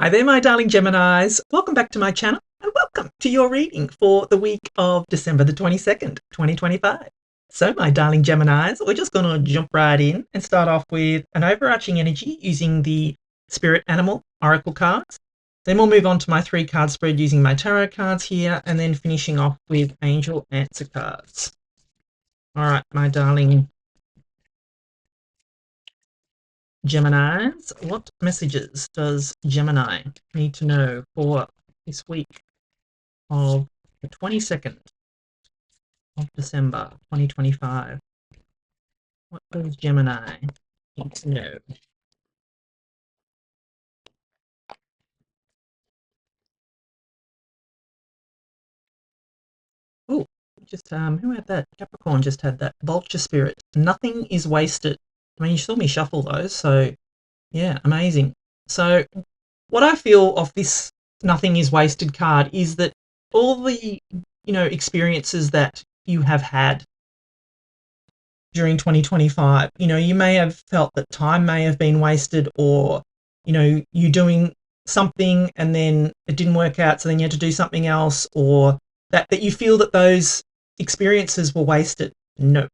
Hi there, my darling Geminis. Welcome back to my channel and welcome to your reading for the week of December the 22nd, 2025. So, my darling Geminis, we're just going to jump right in and start off with an overarching energy using the Spirit Animal Oracle cards. Then we'll move on to my 3-card spread using my tarot cards here, and then finishing off with Angel Answer cards. All right, my darling Geminis, what messages does Gemini need to know for this week of the 22nd of December 2025? What does Gemini need to know? Oh, just who had that? Capricorn just had that. Vulture Spirit. Nothing is wasted. I mean, you saw me shuffle those, so yeah, amazing. So what I feel of this Nothing is Wasted card is that all the, experiences that you have had during 2025, you may have felt that time may have been wasted, or, you doing something and then it didn't work out, so then you had to do something else, or that you feel that those experiences were wasted. No.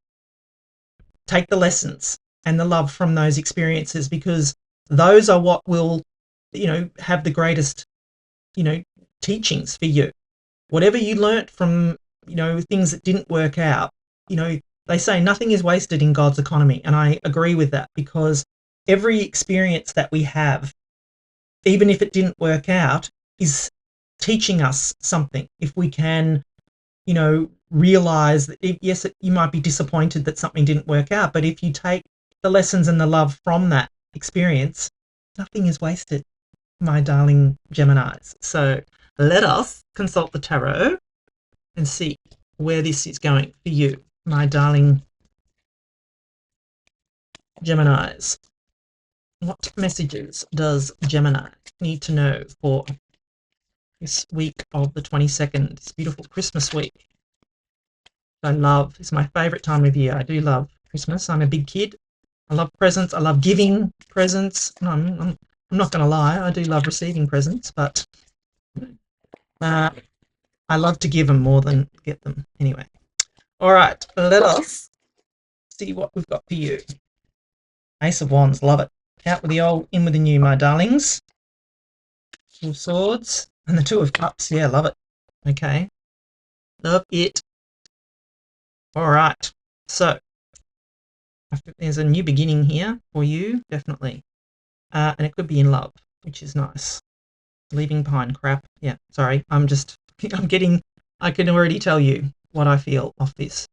Take the lessons and the love from those experiences, because those are what will, have the greatest, teachings for you. Whatever you learnt from, things that didn't work out, they say nothing is wasted in God's economy. And I agree with that, because every experience that we have, even if it didn't work out, is teaching us something. If we can, realize that, yes, you might be disappointed that something didn't work out, but if you take the lessons and the love from that experience, nothing is wasted, my darling Geminis. So let us consult the tarot and see where this is going for you, my darling Geminis. What messages does Gemini need to know for this week of the 22nd, this beautiful Christmas week? I love. It's my favourite time of year. I do love Christmas. I'm a big kid. I love presents. I love giving presents. No, I'm not going to lie. I do love receiving presents, but I love to give them more than get them. Anyway. All right. Let us see what we've got for you. Ace of Wands. Love it. Out with the old, in with the new, my darlings. Two of Swords and the Two of Cups. Yeah, love it. Okay. Love it. All right. So I think there's a new beginning here for you, definitely. And it could be in love, which is nice. Leaving behind crap. Yeah, sorry. I can already tell you what I feel of this.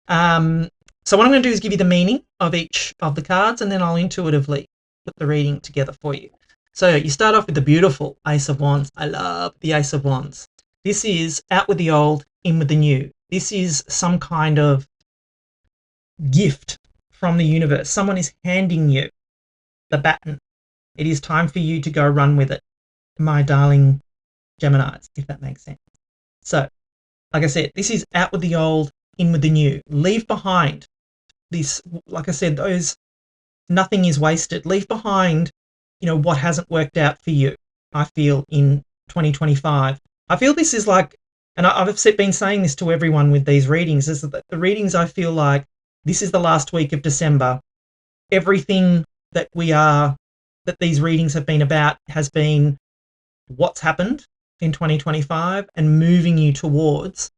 So what I'm going to do is give you the meaning of each of the cards, and then I'll intuitively put the reading together for you. So you start off with the beautiful Ace of Wands. I love the Ace of Wands. This is out with the old, in with the new. This is some kind of gift from the universe. Someone is handing you the baton. It is time for you to go run with it, my darling Geminis, if that makes sense. So, like I said, this is out with the old, in with the new. Leave behind this, like I said, those nothing is wasted. Leave behind, what hasn't worked out for you, I feel, in 2025. I feel this is like, and I've been saying this to everyone with these readings, is that the readings, I feel like this is the last week of December. Everything that these readings have been about has been what's happened in 2025 and moving you towards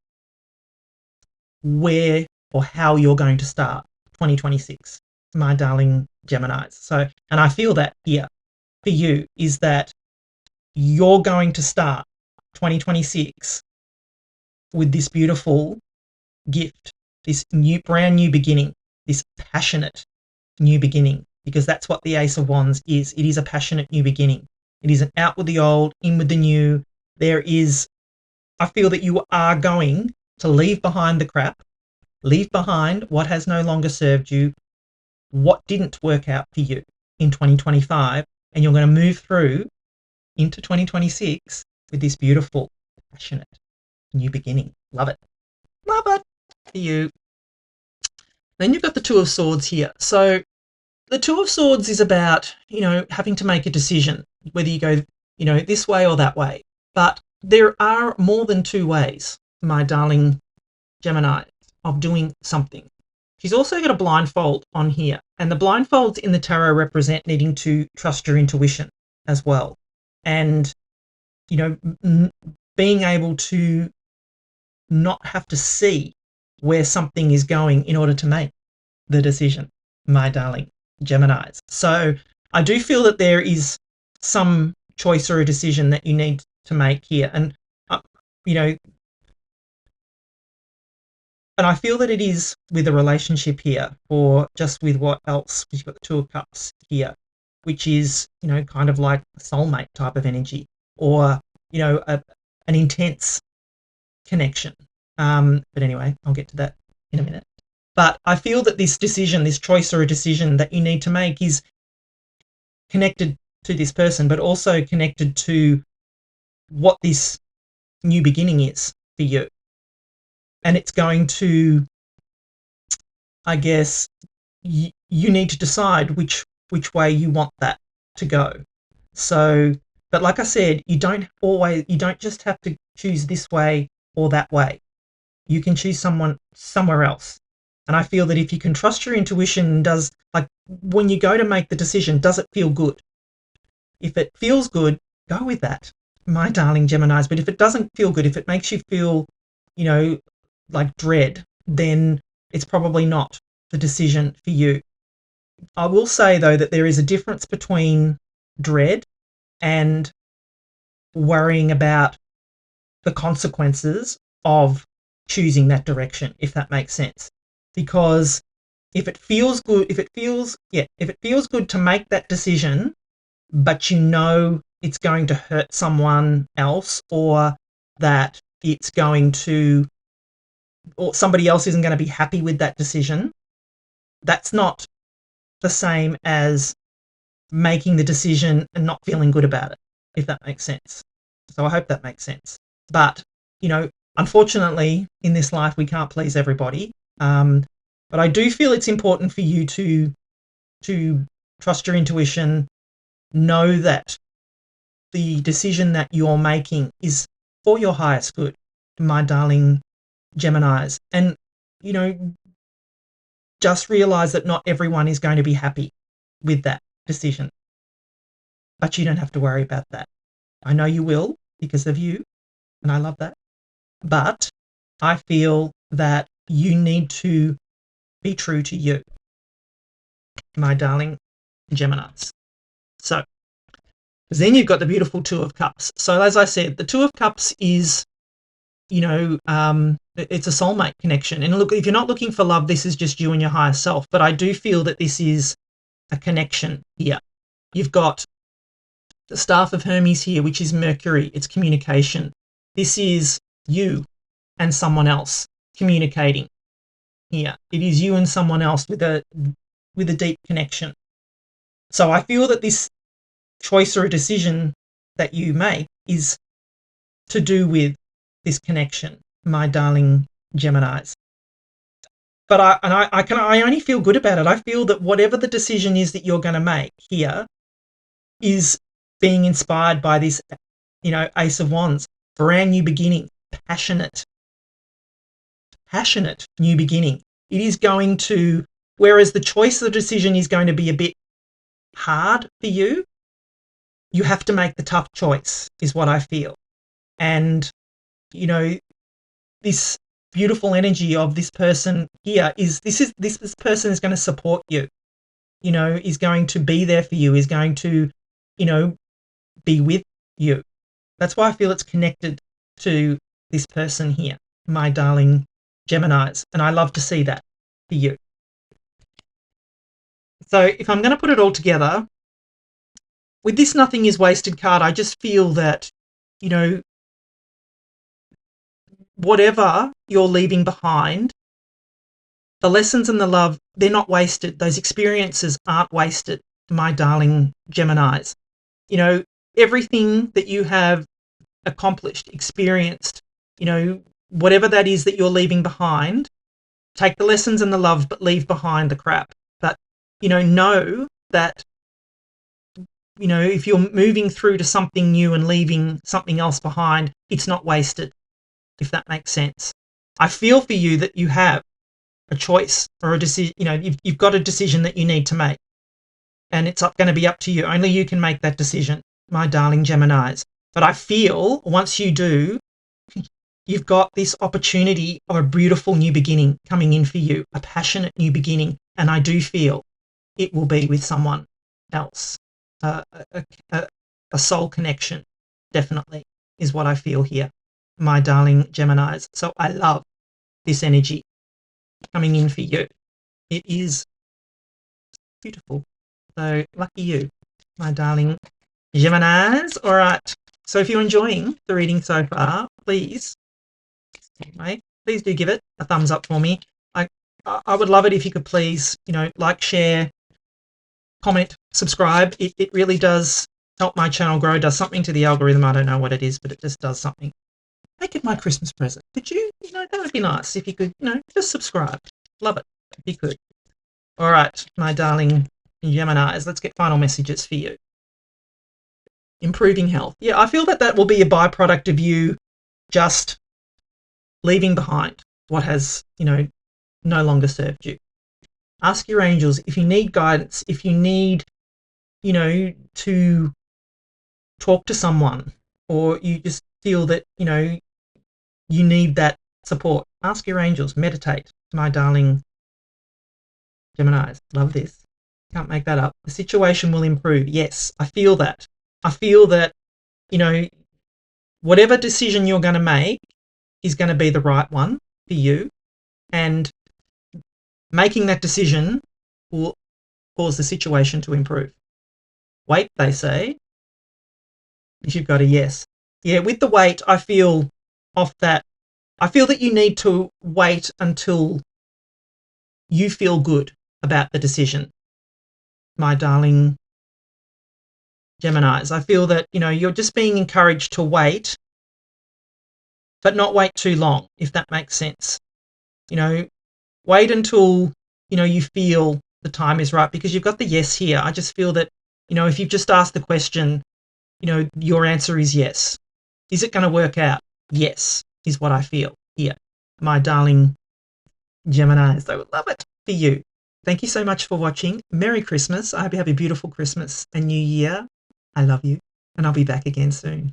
where or how you're going to start 2026, my darling Geminis. So, and I feel that here for you is that you're going to start 2026 with this beautiful gift, this brand new beginning, this passionate new beginning, because that's what the Ace of Wands is. It is a passionate new beginning. It is an out with the old, in with the new. I feel that you are going to leave behind the crap, leave behind what has no longer served you, what didn't work out for you in 2025, and you're going to move through into 2026 with this beautiful, passionate new beginning. Love it. Love it for you. Then you've got the Two of Swords here. So the Two of Swords is about, having to make a decision, whether you go, this way or that way. But there are more than two ways, my darling Gemini, of doing something. She's also got a blindfold on here, and the blindfolds in the tarot represent needing to trust your intuition as well, and being able to not have to see where something is going in order to make the decision, my darling Geminis. So I do feel that there is some choice or a decision that you need to make here, and you know and I feel that it is with a relationship here, or just with what else. You've got the Two of Cups here, which is, kind of like a soulmate type of energy, or, an intense connection. But anyway, I'll get to that in a minute. But I feel that this decision, this choice or a decision that you need to make is connected to this person, but also connected to what this new beginning is for you. And it's going to, I guess, you need to decide which way you want that to go. So, but like I said, you don't just have to choose this way or that way. You can choose someone somewhere else. And I feel that if you can trust your intuition, when you go to make the decision, does it feel good? If it feels good, go with that, my darling Geminis. But if it doesn't feel good, if it makes you feel, like dread, then it's probably not the decision for you. I will say, though, that there is a difference between dread and worrying about the consequences of choosing that direction, if that makes sense. Because if it feels good to make that decision, but it's going to hurt someone else, or that it's going to, or somebody else isn't going to be happy with that decision, that's not the same as making the decision and not feeling good about it, if that makes sense. So I hope that makes sense. But, unfortunately, in this life, we can't please everybody. But I do feel it's important for you to trust your intuition, know that the decision that you're making is for your highest good, my darling Geminis. And, just realize that not everyone is going to be happy with that decision. But you don't have to worry about that. I know you will, because of you, and I love that. But I feel that you need to be true to you, my darling Geminis. So, then you've got the beautiful Two of Cups. So as I said, the Two of Cups is, it's a soulmate connection. And look, if you're not looking for love, this is just you and your higher self. But I do feel that this is a connection here. You've got the Staff of Hermes here, which is Mercury. It's communication. This is you and someone else communicating here. It is you and someone else with a deep connection. So I feel that this choice or a decision that you make is to do with this connection, my darling Geminis. But I only feel good about it. I feel that whatever the decision is that you're going to make here is being inspired by this, Ace of Wands, brand new beginning, passionate new beginning. It is going to, whereas the choice of the decision is going to be a bit hard for you, you have to make the tough choice, is what I feel. And, this beautiful energy of this person here is this person is going to support you, is going to be there for you, is going to, be with you. That's why I feel it's connected to this person here, my darling Geminis. And I love to see that for you. So if I'm going to put it all together, with this nothing is wasted card, I just feel that, whatever you're leaving behind, the lessons and the love, they're not wasted. Those experiences aren't wasted, my darling Geminis. Everything that you have accomplished, experienced, whatever that is that you're leaving behind, take the lessons and the love, but leave behind the crap. But, know that if you're moving through to something new and leaving something else behind, it's not wasted, if that makes sense. I feel for you that you have a choice or a decision. You've got a decision that you need to make, and it's going to be up to you. Only you can make that decision, my darling Geminis. But I feel once you do, you've got this opportunity of a beautiful new beginning coming in for you, a passionate new beginning. And I do feel it will be with someone else. A soul connection, definitely, is what I feel here, my darling Geminis. So I love this energy coming in for you. It is beautiful. So lucky you, my darling Geminis. All right. So if you're enjoying the reading so far, please do give it a thumbs up for me. I would love it if you could please, like, share, comment, subscribe. It really does help my channel grow, does something to the algorithm. I don't know what it is, but it just does something. Make it my Christmas present. Could you, that would be nice if you could, just subscribe. Love it if you could. All right, my darling Geminis, let's get final messages for you. Improving health. Yeah, I feel that will be a byproduct of you just leaving behind what has, no longer served you. Ask your angels if you need guidance, if you need, to talk to someone, or you just feel that, you need that support. Ask your angels, meditate, my darling Geminis. Love this. Can't make that up. The situation will improve. Yes, I feel that. I feel that, whatever decision you're going to make is going to be the right one for you, and making that decision will cause the situation to improve. Wait, they say, if you've got a yes. Yeah, with the wait, I feel off that. I feel that you need to wait until you feel good about the decision, my darling Geminis. I feel that, you're just being encouraged to wait, but not wait too long, if that makes sense. Wait until, you feel the time is right, because you've got the yes here. I just feel that, if you've just asked the question, your answer is yes. Is it going to work out? Yes, is what I feel here, my darling Geminis. I would love it for you. Thank you so much for watching. Merry Christmas. I hope you have a beautiful Christmas and New Year. I love you, and I'll be back again soon.